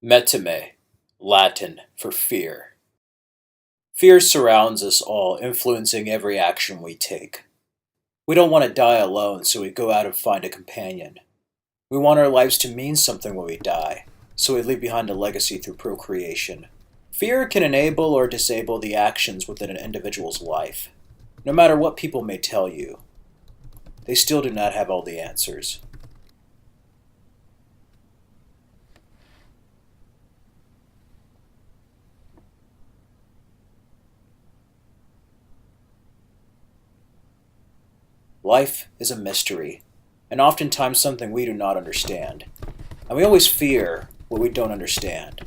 Metum, Latin for fear. Fear surrounds us all, influencing every action we take. We don't want to die alone, so we go out and find a companion. We want our lives to mean something when we die, so we leave behind a legacy through procreation. Fear can enable or disable the actions within an individual's life. No matter what people may tell you, they still do not have all the answers. Life is a mystery, and oftentimes something we do not understand. And we always fear what we don't understand.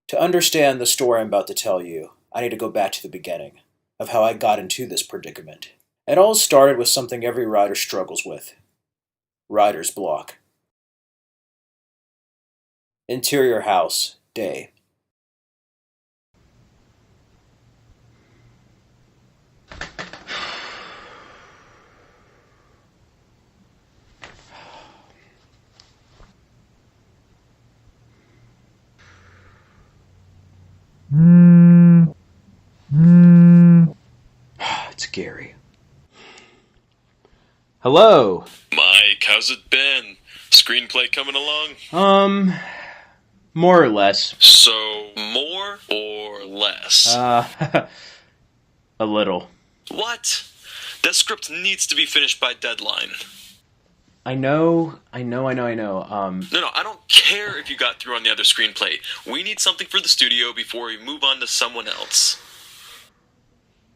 To understand the story I'm about to tell you, I need to go back to the beginning of how I got into this predicament. It all started with something every writer struggles with: writer's block. Interior house, day. It's Gary. Hello. Mike, how's it been? Screenplay coming along? More or less. So, more or less? A little. What? That script needs to be finished by deadline. I know. No, I don't care if you got through on the other screenplay. We need something for the studio before we move on to someone else.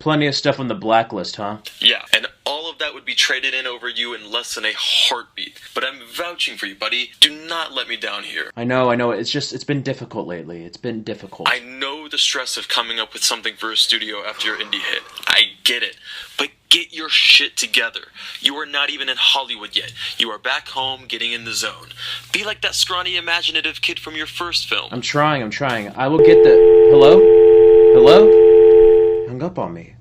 Plenty of stuff on the blacklist, huh? Yeah, and all of that would be traded in over you in less than a heartbeat. But I'm vouching for you, buddy. Do not let me down here. I know. It's been difficult lately. It's been difficult. I know the stress of coming up with something for a studio after your indie hit. I get it. But get your shit together. You are not even in Hollywood yet. You are back home, getting in the zone. Be like that scrawny, imaginative kid from your first film. I'm trying. I will get the... Hello? Hello? Hung up on me.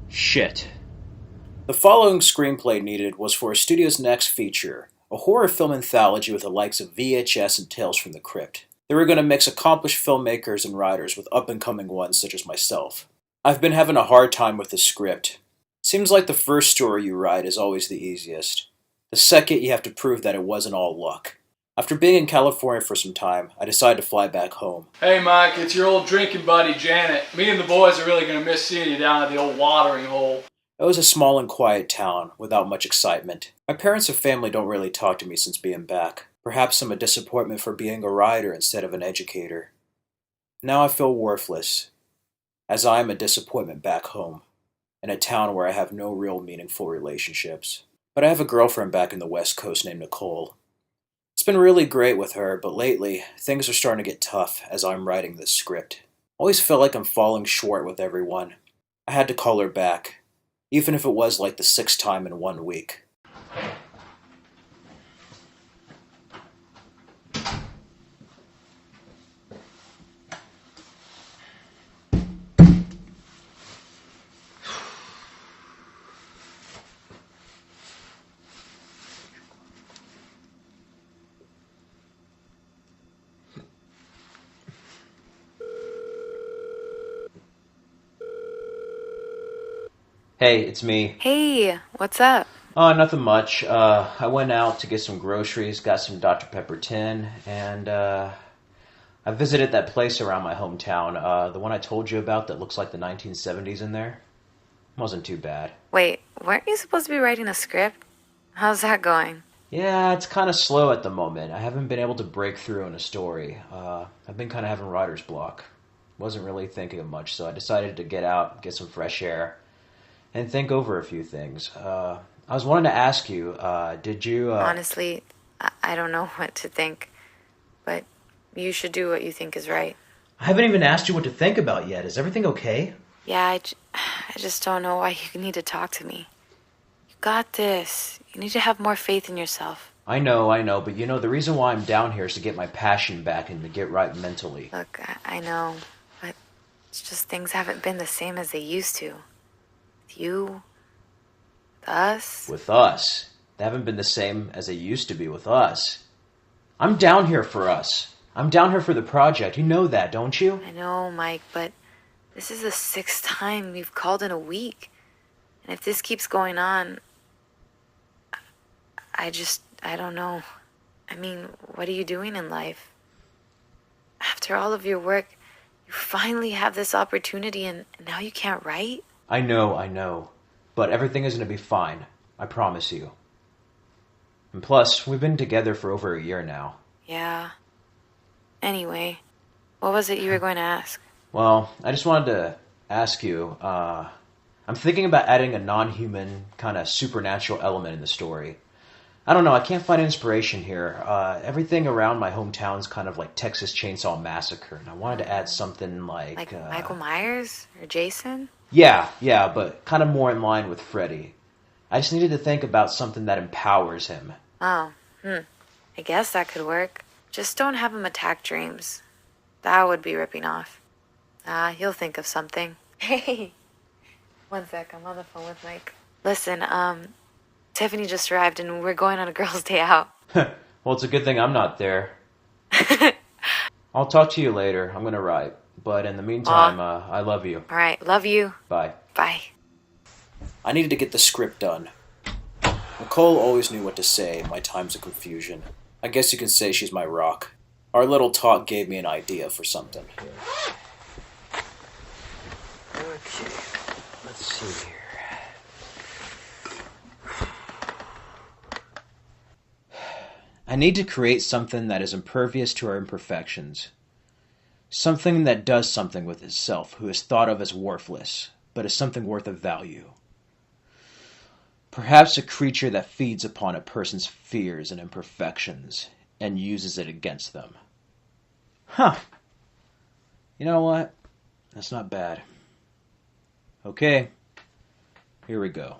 Shit. The following screenplay needed was for a studio's next feature, a horror film anthology with the likes of VHS and Tales from the Crypt. They were going to mix accomplished filmmakers and writers with up-and-coming ones such as myself. I've been having a hard time with the script. Seems like the first story you write is always the easiest. The second, you have to prove that it wasn't all luck. After being in California for some time, I decided to fly back home. Hey Mike, it's your old drinking buddy Janet. Me and the boys are really going to miss seeing you down at the old watering hole. It was a small and quiet town, without much excitement. My parents and family don't really talk to me since being back. Perhaps some disappointment for being a writer instead of an educator. Now I feel worthless, as I am a disappointment back home, in a town where I have no real meaningful relationships. But I have a girlfriend back in the West Coast named Nicole. It's been really great with her, but lately, things are starting to get tough as I'm writing this script. I always feel like I'm falling short with everyone. I had to call her back, even if it was like the 6th time in 1 week. Hey, it's me. Hey, what's up? Oh, nothing much. I went out to get some groceries, got some Dr. Pepper 10, and I visited that place around my hometown, the one I told you about that looks like the 1970s in there. Wasn't too bad. Wait, weren't you supposed to be writing a script? How's that going? Yeah, it's kind of slow at the moment. I haven't been able to break through in a story. I've been kind of having writer's block. Wasn't really thinking of much, so I decided to get out, get some fresh air, and think over a few things. I was wanting to ask you, did you, Honestly, I don't know what to think, but you should do what you think is right. I haven't even asked you what to think about yet. Is everything okay? Yeah, I just don't know why you need to talk to me. You got this. You need to have more faith in yourself. I know, but you know, the reason why I'm down here is to get my passion back and to get right mentally. Look, I know, but it's just things haven't been the same as they used to. With you, with us. With us. They haven't been the same as they used to be with us. I'm down here for us. I'm down here for the project. You know that, don't you? I know, Mike, but this is the 6th time we've called in a week. And if this keeps going on, I don't know. I mean, what are you doing in life? After all of your work, you finally have this opportunity and now you can't write? I know. But everything is going to be fine. I promise you. And plus, we've been together for over a year now. Yeah. Anyway, what was it you were going to ask? Well, I just wanted to ask you, I'm thinking about adding a non-human, kind of supernatural element in the story. I don't know, I can't find inspiration here. Everything around my hometown's kind of like Texas Chainsaw Massacre, and I wanted to add something like... Like Michael Myers or Jason? Yeah, but kind of more in line with Freddy. I just needed to think about something that empowers him. Oh, I guess that could work. Just don't have him attack dreams. That would be ripping off. He'll think of something. Hey, one sec, I'm on the phone with Mike. Listen, Tiffany just arrived and we're going on a girls' day out. Well, it's a good thing I'm not there. I'll talk to you later. I'm gonna write. But in the meantime, I love you. All right, love you. Bye. Bye. I needed to get the script done. Nicole always knew what to say in my times of confusion. I guess you can say she's my rock. Our little talk gave me an idea for something. Okay, let's see here. I need to create something that is impervious to our imperfections. Something that does something with itself, who is thought of as worthless, but is something worth of value. Perhaps a creature that feeds upon a person's fears and imperfections and uses it against them. Huh. You know what? That's not bad. Okay. Here we go.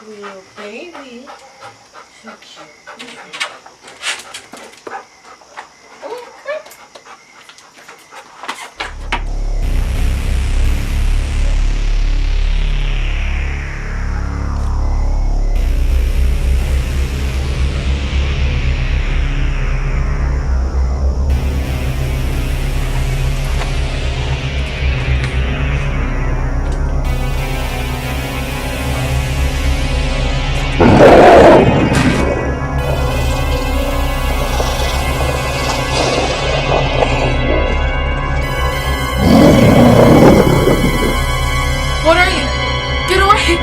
Little baby. So cute. What are you? Get away!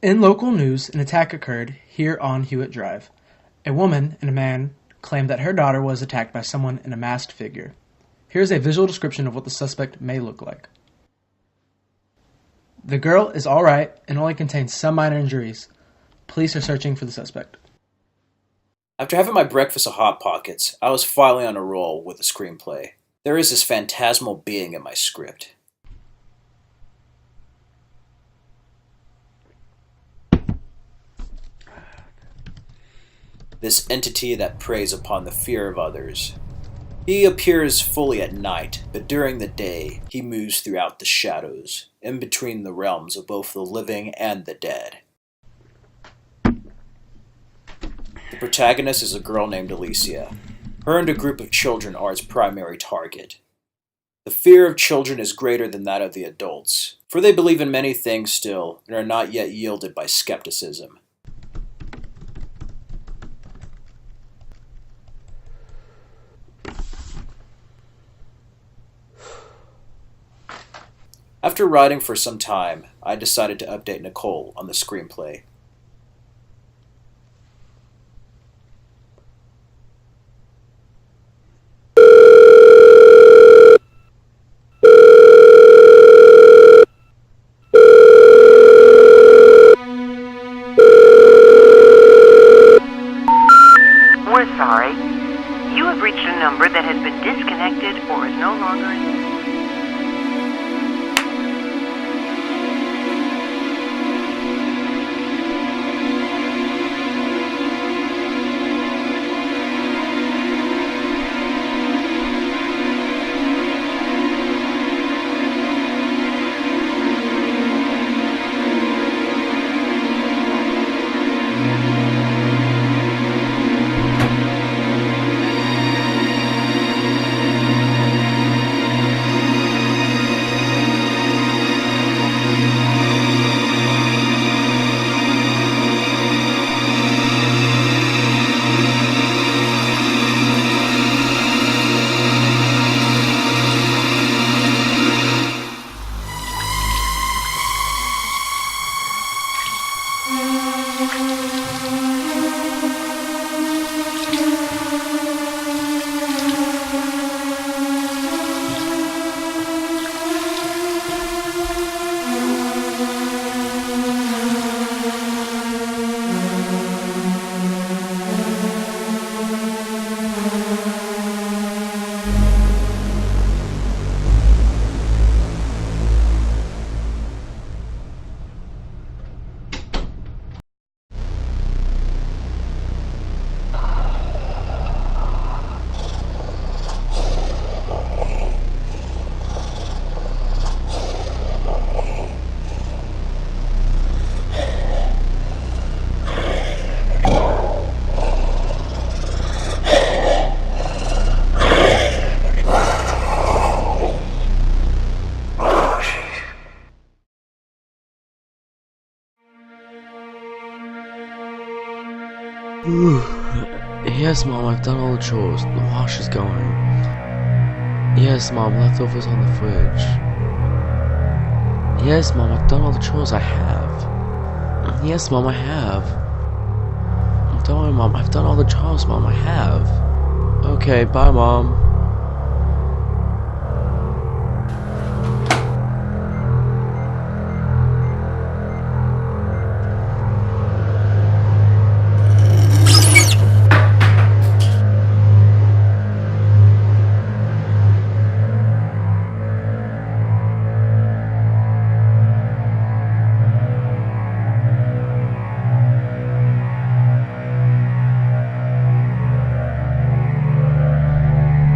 In local news, an attack occurred here on Hewitt Drive. A woman and a man claimed that her daughter was attacked by someone in a masked figure. Here's a visual description of what the suspect may look like. The girl is alright and only contains some minor injuries. Police are searching for the suspect. After having my breakfast of Hot Pockets, I was finally on a roll with the screenplay. There is this phantasmal being in my script. this entity that preys upon the fear of others. He appears fully at night, but during the day, he moves throughout the shadows, in between the realms of both the living and the dead. The protagonist is a girl named Alicia. Her and a group of children are its primary target. The fear of children is greater than that of the adults, for they believe in many things still and are not yet yielded by skepticism. After writing for some time, I decided to update Nicole on the screenplay. We're sorry. You have reached a number that has been disconnected or is no longer in... Yes, Mom, I've done all the chores. The wash is going. Yes, Mom, leftovers on the fridge. Yes, Mom, I've done all the chores. I have. Yes, Mom, I have. Don't worry, Mom, I've done all the chores, Mom, I have. Okay, bye, Mom.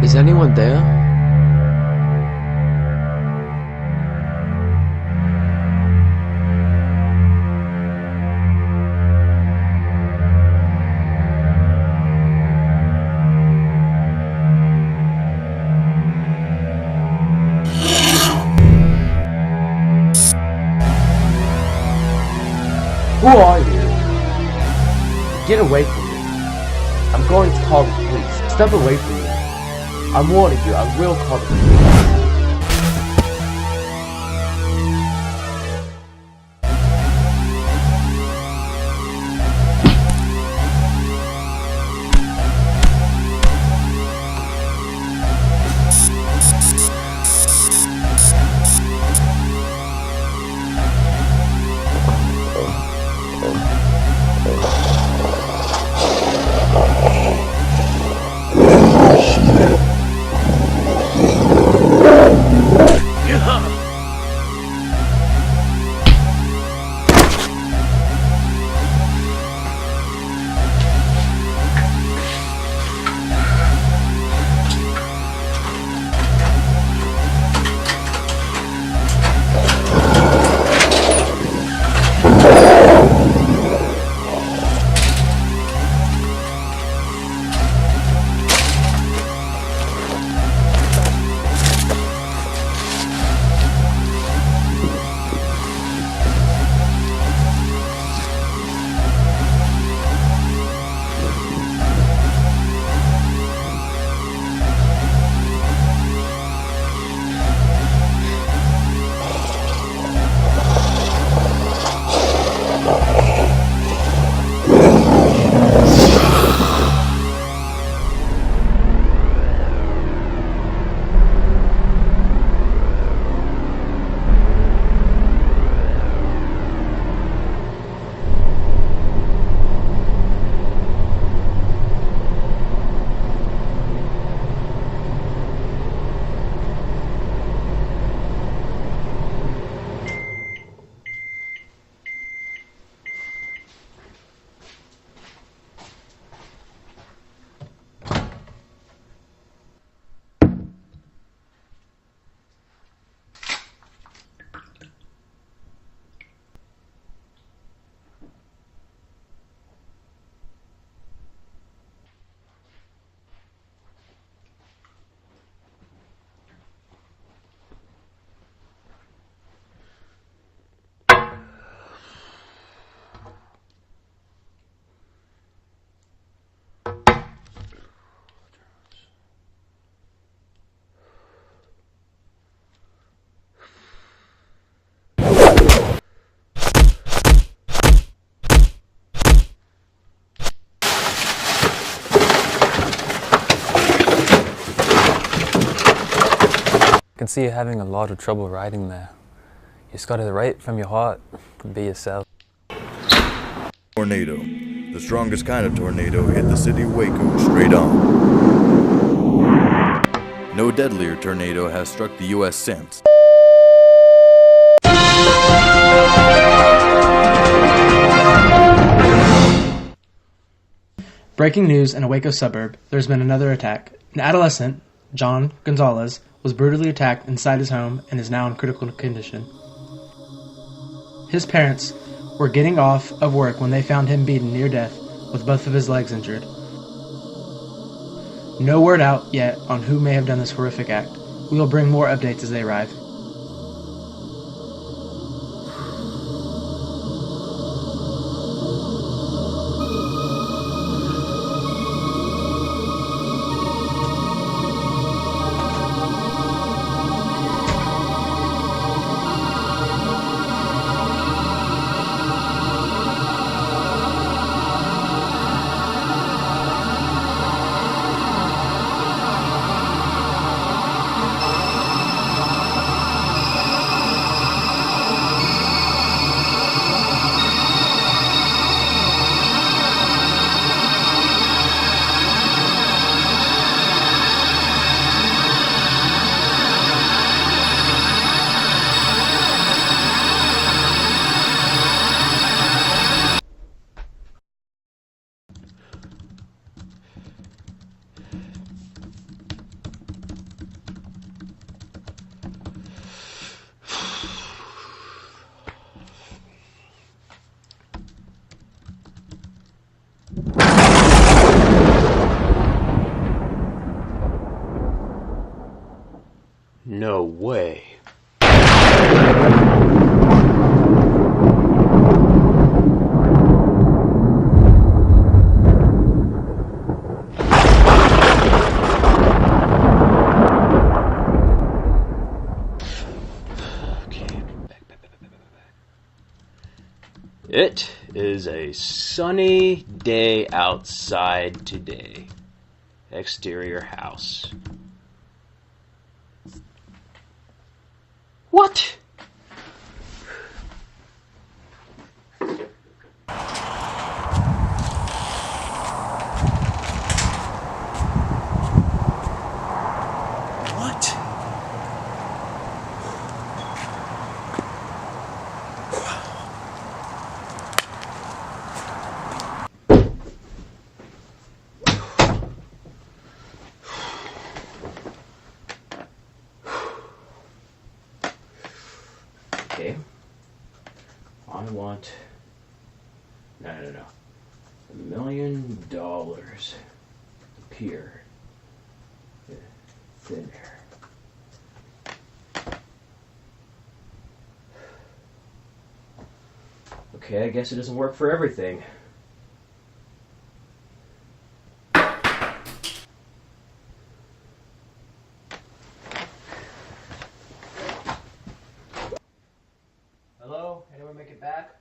Is anyone there? Who are you? Get away from me. I'm going to call the police. Step away from me. I'm warning you, I will call the police. can see you having a lot of trouble riding there. You just gotta write from your heart and be yourself. Tornado. The strongest kind of tornado hit the city of Waco straight on. No deadlier tornado has struck the U.S. since. Breaking news in a Waco suburb, there's been another attack. An adolescent, John Gonzalez, was brutally attacked inside his home and is now in critical condition. His parents were getting off of work when they found him beaten near death with both of his legs injured. No word out yet on who may have done this horrific act. We will bring more updates as they arrive. No way. It is a sunny day outside today. Exterior house. What? What? Okay. I want... No. $1 million. Appear. Thin air. Okay, I guess it doesn't work for everything. Hello? Anyone make it back?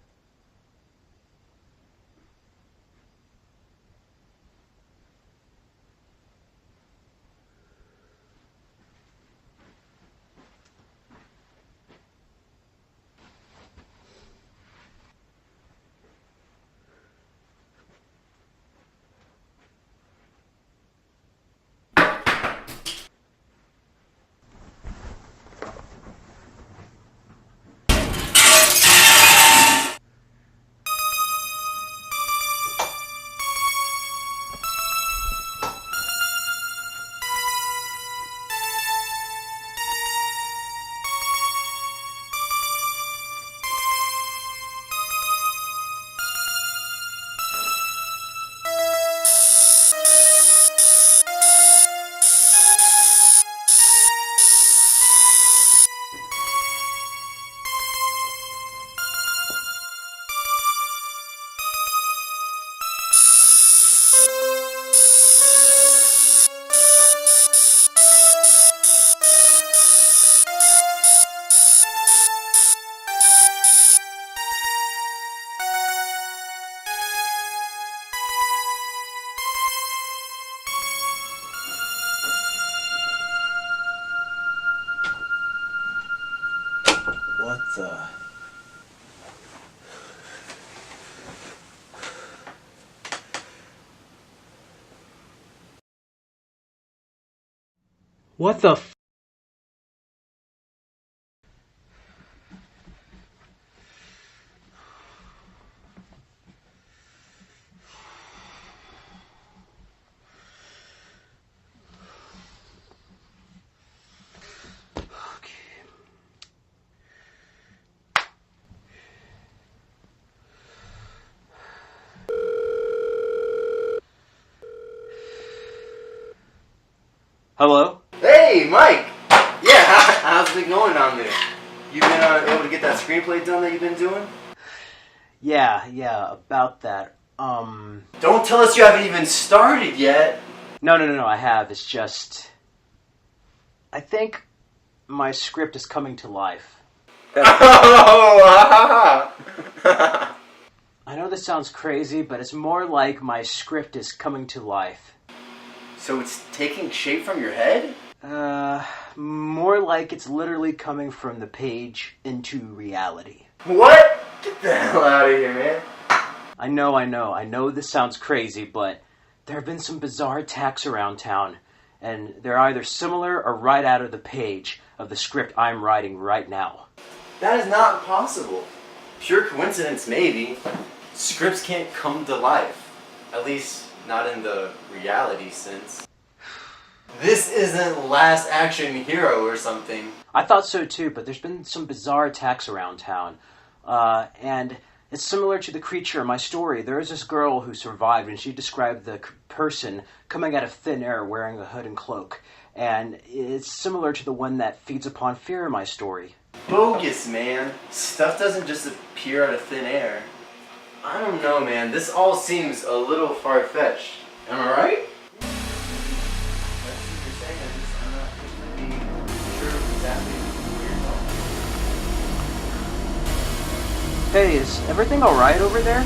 What the? What the f- Hello? Hey, Mike! Yeah, how's it going down there? You been able to get that screenplay done that you've been doing? Yeah, about that. Don't tell us you haven't even started yet! No, I have. It's just... I think my script is coming to life. Oh, I know this sounds crazy, but it's more like my script is coming to life. So it's taking shape from your head? More like it's literally coming from the page into reality. What? Get the hell out of here, man. I know this sounds crazy, but there have been some bizarre attacks around town, and they're either similar or right out of the page of the script I'm writing right now. That is not possible. Pure coincidence, maybe. Scripts can't come to life. At least, not in the reality sense. This isn't Last Action Hero or something. I thought so too, but there's been some bizarre attacks around town. And it's similar to the creature in my story. There is this girl who survived, and she described the person coming out of thin air wearing a hood and cloak. And it's similar to the one that feeds upon fear in my story. Bogus, man. Stuff doesn't just appear out of thin air. I don't know, man. This all seems a little far-fetched. Am I right? Hey, is everything alright over there?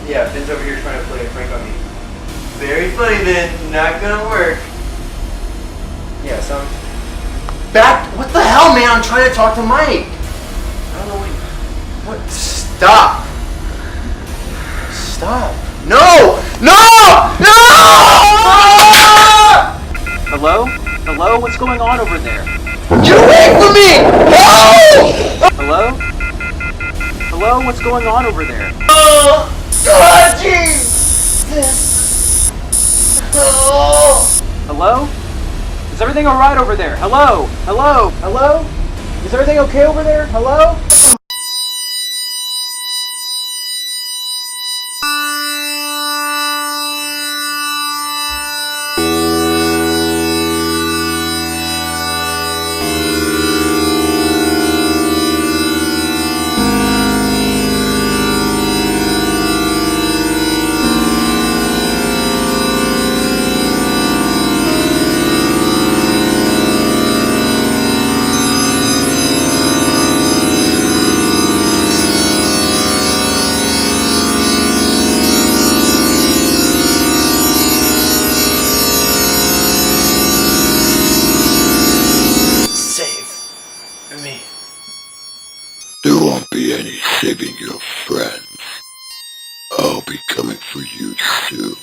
Yeah, Finn's over here trying to play a prank on me. Very funny, then. Not gonna work. Yeah, so back. What the hell, man? I'm trying to talk to Mike. I don't know what. Stop. Stop. No! Hello? Hello? What's going on over there? Get away from me! No! Hello? Hello? What's going on over there? Oh! God, Jesus! Oh! Hello? Is everything alright over there? Hello? Hello? Hello? Is everything okay over there? Hello? There won't be any saving your friends. I'll be coming for you soon.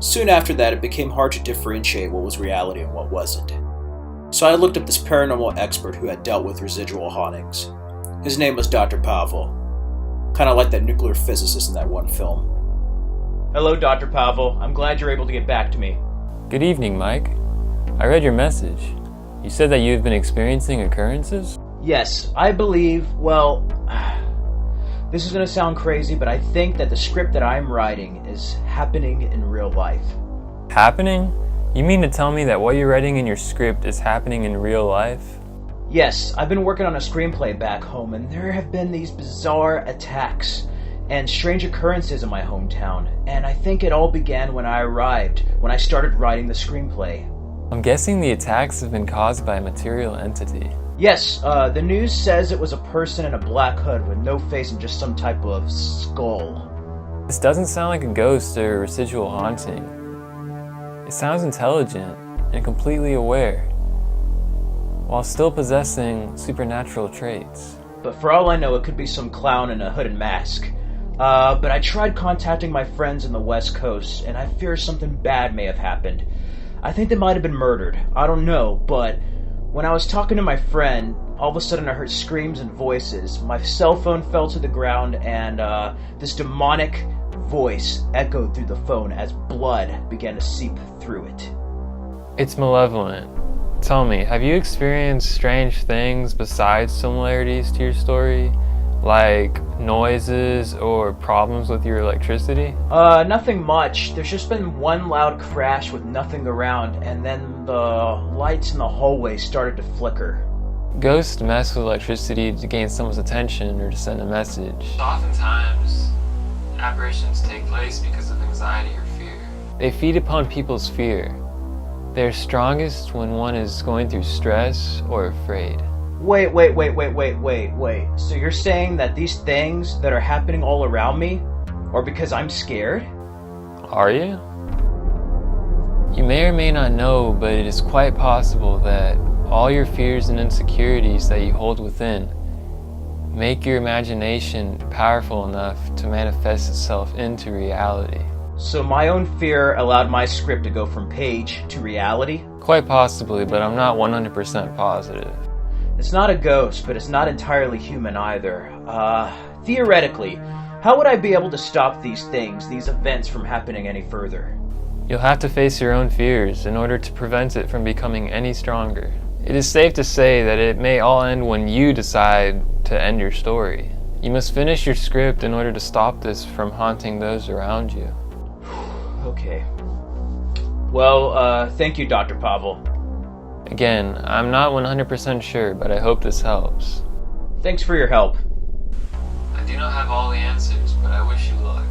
Soon after that, it became hard to differentiate what was reality and what wasn't. So I looked up this paranormal expert who had dealt with residual hauntings. His name was Dr. Pavel. Kinda like that nuclear physicist in that one film. Hello, Dr. Pavel. I'm glad you're able to get back to me. Good evening, Mike. I read your message. You said that you've been experiencing occurrences? Yes, I believe, well, this is going to sound crazy, but I think that the script that I'm writing is happening in real life. Happening? You mean to tell me that what you're writing in your script is happening in real life? Yes, I've been working on a screenplay back home, and there have been these bizarre attacks and strange occurrences in my hometown, and I think it all began when I arrived, when I started writing the screenplay. I'm guessing the attacks have been caused by a material entity. Yes, the news says it was a person in a black hood with no face and just some type of skull. This doesn't sound like a ghost or a residual haunting. It sounds intelligent and completely aware, while still possessing supernatural traits. But for all I know, it could be some clown in a hood and mask. But I tried contacting my friends in the West Coast, and I fear something bad may have happened. I think they might have been murdered. I don't know, but when I was talking to my friend, all of a sudden I heard screams and voices. My cell phone fell to the ground, and this demonic voice echoed through the phone as blood began to seep through it. It's malevolent. Tell me, have you experienced strange things besides similarities to your story? Like noises or problems with your electricity? Nothing much. There's just been one loud crash with nothing around, and then the lights in the hallway started to flicker. Ghosts mess with electricity to gain someone's attention or to send a message. Oftentimes, apparitions take place because of anxiety or fear. They feed upon people's fear. They're strongest when one is going through stress or afraid. Wait. So you're saying that these things that are happening all around me are because I'm scared? Are you? You may or may not know, but it is quite possible that all your fears and insecurities that you hold within make your imagination powerful enough to manifest itself into reality. So my own fear allowed my script to go from page to reality? Quite possibly, but I'm not 100% positive. It's not a ghost, but it's not entirely human either. Theoretically, how would I be able to stop these things, these events from happening any further? You'll have to face your own fears in order to prevent it from becoming any stronger. It is safe to say that it may all end when you decide to end your story. You must finish your script in order to stop this from haunting those around you. Okay. Well, thank you, Dr. Pavel. Again, I'm not 100% sure, but I hope this helps. Thanks for your help. I do not have all the answers, but I wish you luck.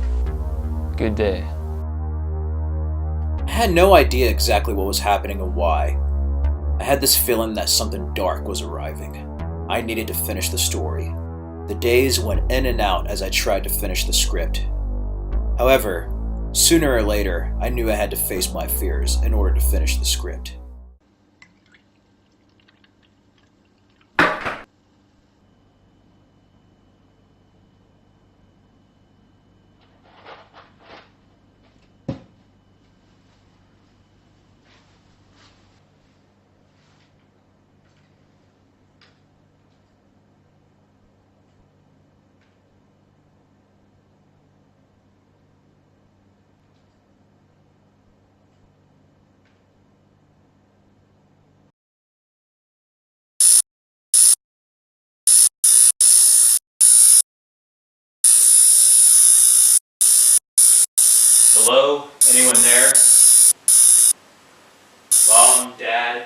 Good day. I had no idea exactly what was happening and why. I had this feeling that something dark was arriving. I needed to finish the story. The days went in and out as I tried to finish the script. However, sooner or later, I knew I had to face my fears in order to finish the script. Hello? Anyone there? Mom? Dad?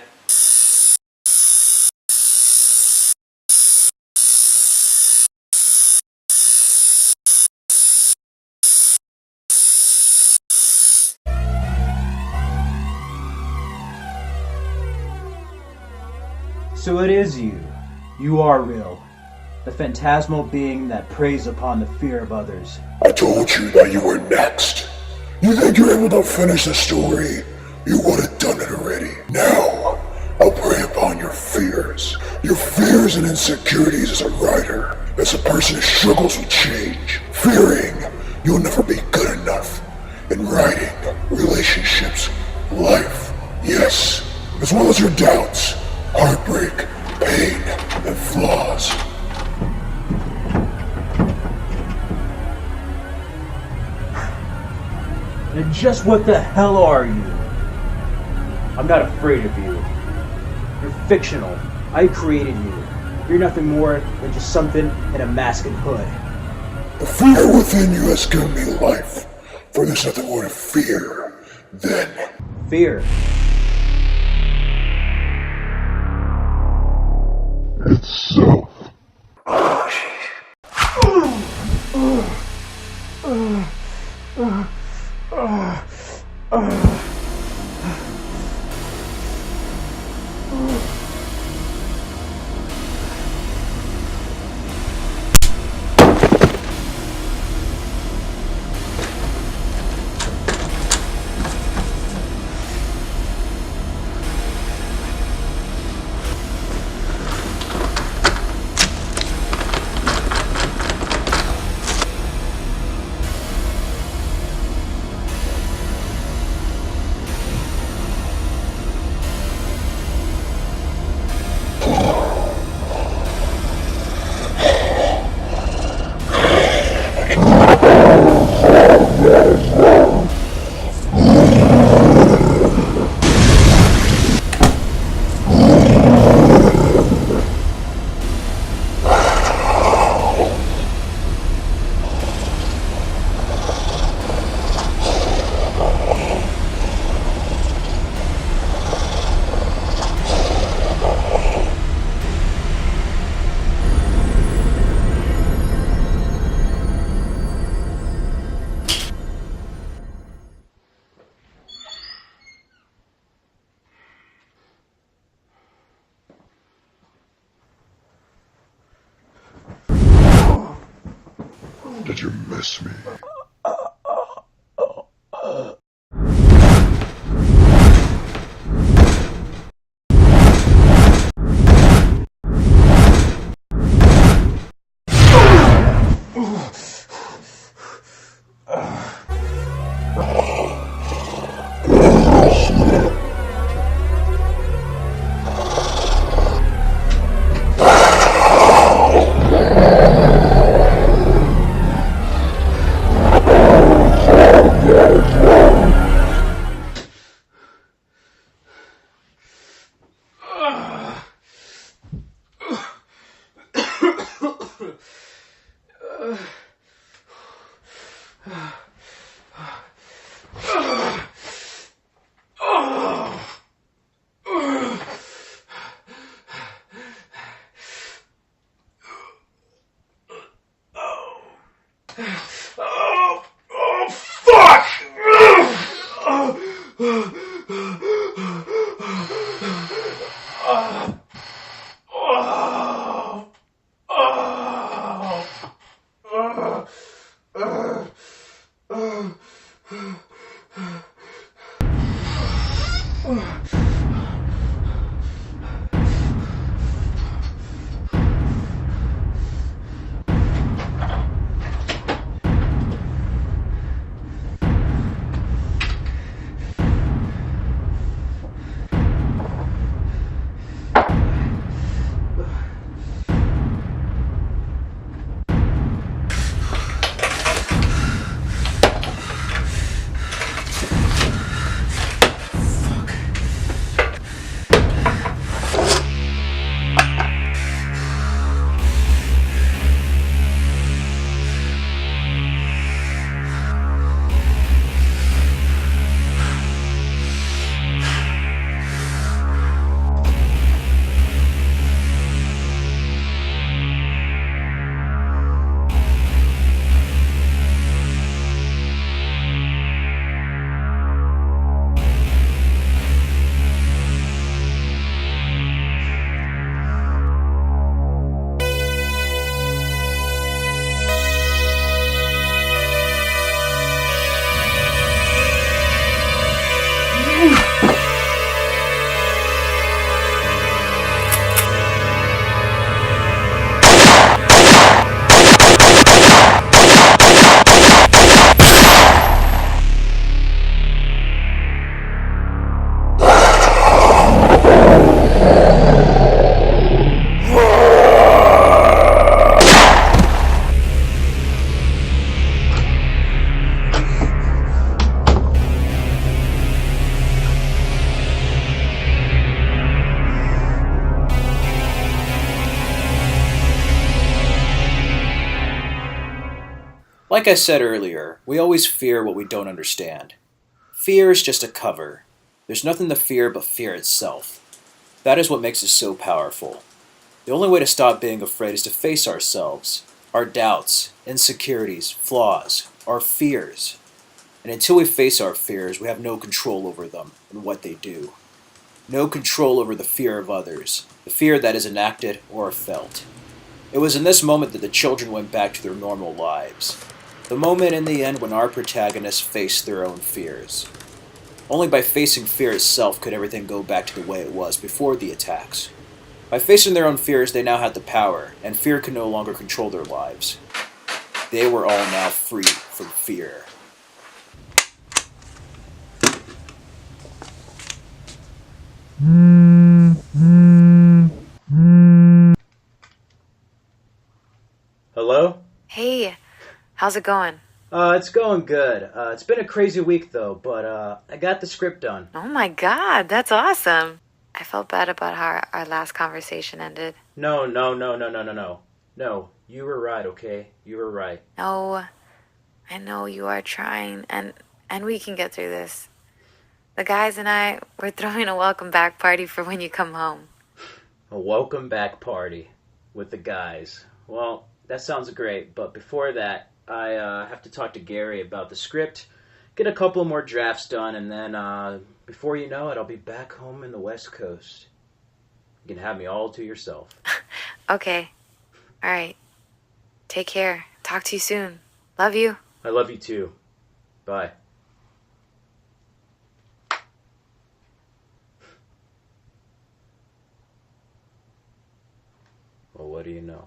So it is you. You are real. The phantasmal being that preys upon the fear of others. I told you that you were next. You think you're able to finish the story? You would have done it already. Now, I'll prey upon your fears. Your fears and insecurities as a writer, as a person who struggles with change. Fearing you'll never be good enough. in writing, relationships, life, yes, as well as your doubts, heartbreak, pain, and flaws. And just what the hell are you? I'm not afraid of you. You're fictional. I created you. You're nothing more than just something in a mask and hood. The fear within you has given me life, for there's nothing more to fear than... Fear. itself. Did you miss me? Like I said earlier, we always fear what we don't understand. Fear is just a cover. There's nothing to fear but fear itself. That is what makes us so powerful. The only way to stop being afraid is to face ourselves, our doubts, insecurities, flaws, our fears. And until we face our fears, we have no control over them and what they do. No control over the fear of others, the fear that is enacted or felt. It was in this moment that the children went back to their normal lives. The moment in the end when our protagonists faced their own fears. Only by facing fear itself could everything go back to the way it was before the attacks. By facing their own fears, they now had the power, and fear could no longer control their lives. They were all now free from fear. Hello? Hey, how's it going? It's going good. It's been a crazy week though, but I got the script done. Oh my god, that's awesome. I felt bad about how our last conversation ended. No. No, you were right, okay? You were right. No, I know you are trying, and we can get through this. The guys and I, we're throwing a welcome back party for when you come home. A welcome back party with the guys. Well, that sounds great, but before that, I have to talk to Gary about the script, get a couple more drafts done, and then before you know it, I'll be back home in the West Coast. You can have me all to yourself. Okay. All right. Take care. Talk to you soon. Love you. I love you too. Bye. Well, what do you know?